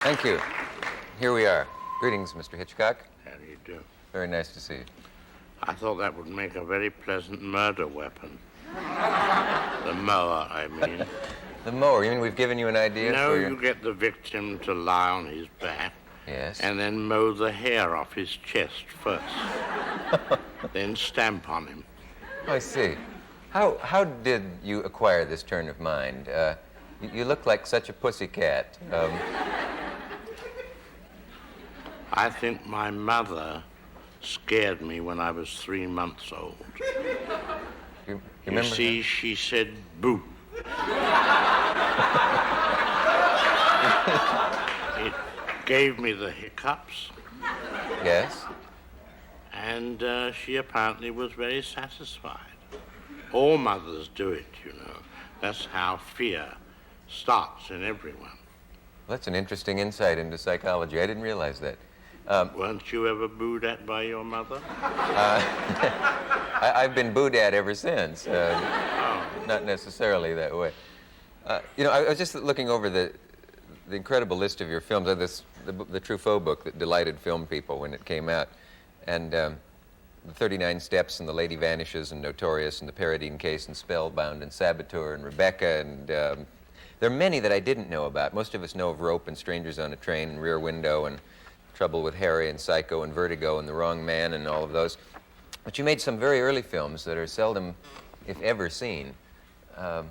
Thank you. Here we are. Greetings, Mr. Hitchcock. How do you do? Very nice to see you. I thought that would make a very pleasant murder weapon. The mower, I mean. The mower. You mean we've given you an idea No, for your... you get the victim to lie on his back. Yes. And then mow the hair off his chest first. Then stamp on him. Oh, I see. How did you acquire this turn of mind? You look like such a pussycat. I think my mother scared me when I was 3 months old. You You see, she said, boo. It gave me the hiccups. Yes? And she apparently was very satisfied. All mothers do it, you know. That's how fear starts in everyone. Well, that's an interesting insight into psychology. I didn't realize that. Weren't you ever booed at by your mother? I've been booed at ever since. Not necessarily that way. You know, I was just looking over the incredible list of your films. The Truffaut book that delighted film people when it came out. And the 39 Steps and The Lady Vanishes and Notorious and The Paradine Case and Spellbound and Saboteur and Rebecca. And there are many that I didn't know about. Most of us know of Rope and Strangers on a Train and Rear Window and Trouble with Harry and Psycho and Vertigo and The Wrong Man and all of those. But you made some very early films that are seldom, if ever, seen. Do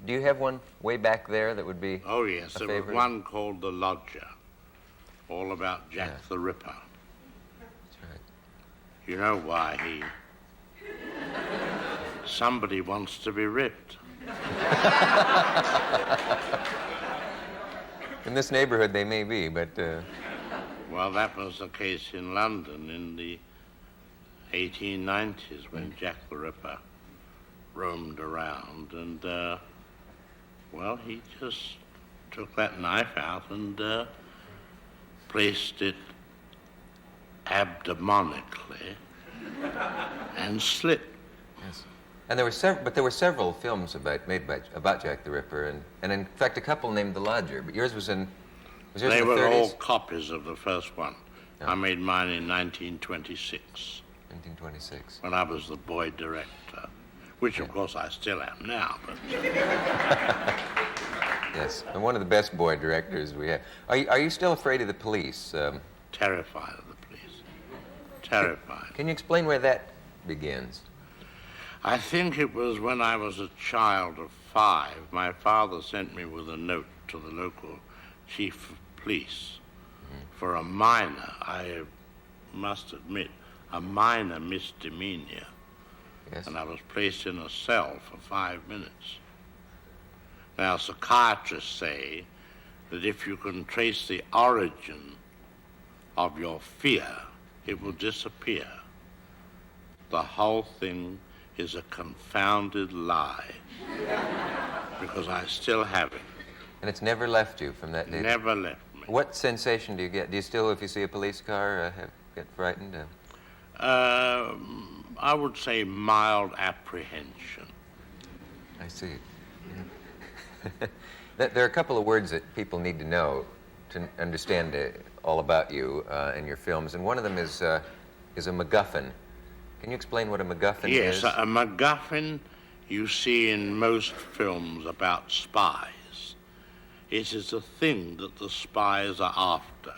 you have one way back there that would be Oh, yes. a There favorite? was one called The Lodger, all about Jack the Ripper. That's right. You know why Somebody wants to be ripped. In this neighborhood, they may be, but... Well, that was the case in London in the 1890s when Jack the Ripper roamed around. And, well, he just took that knife out and placed it abdomonically and slit. Yes. And there were several films made about Jack the Ripper, and in fact a couple named The Lodger. But yours was yours They in the were 30s? all copies of the first one. Yeah. I made mine in 1926 1926. when I was the boy director, which of course I still am now. But Yes, and one of the best boy directors we have. Are you still afraid of the police? terrified of the police. Terrified. Can you explain where that begins? I think it was when I was a child of 5. My father sent me with a note to the local chief of police for a minor, I must admit, a minor misdemeanor. Yes. And I was placed in a cell for 5 minutes. Now, psychiatrists say that if you can trace the origin of your fear, it will disappear. The whole thing is a confounded lie, because I still have it. And it's never left you from that day? Never left me. What sensation do you get? Do you still, if you see a police car, get frightened? I would say mild apprehension. I see. Yeah. There are a couple of words that people need to know to understand all about you and your films, and one of them is a MacGuffin. Can you explain what a MacGuffin is? Yes, a MacGuffin you see in most films about spies. It is a thing that the spies are after.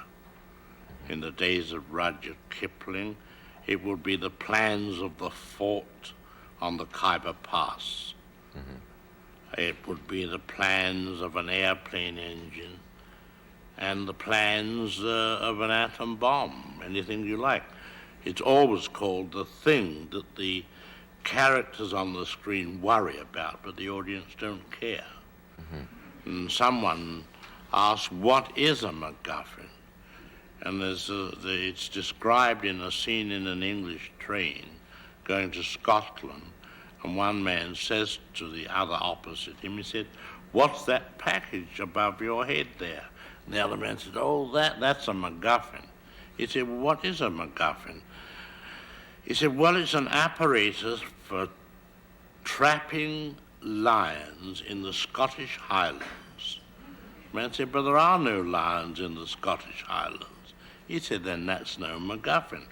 In the days of Rudyard Kipling, it would be the plans of the fort on the Khyber Pass. It would be the plans of an airplane engine and the plans of an atom bomb, anything you like. It's always called the thing that the characters on the screen worry about, but the audience don't care. And someone asked, what is a MacGuffin? And it's described in a scene in an English train going to Scotland, and one man says to the other opposite him, he said, what's that package above your head there? And the other man said, oh, that's a MacGuffin. He said, well, what is a MacGuffin? He said, well, it's an apparatus for trapping lions in the Scottish Highlands Man said, but there are no lions in the Scottish Highlands. He said, then that's no MacGuffin.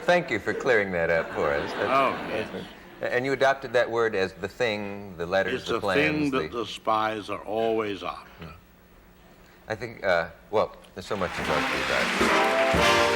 Thank you for clearing that up for us. Yes. And you adopted that word as the thing, the letters, It's the a plans. thing that the spies are always after. I think, well, there's so much to talk to you about.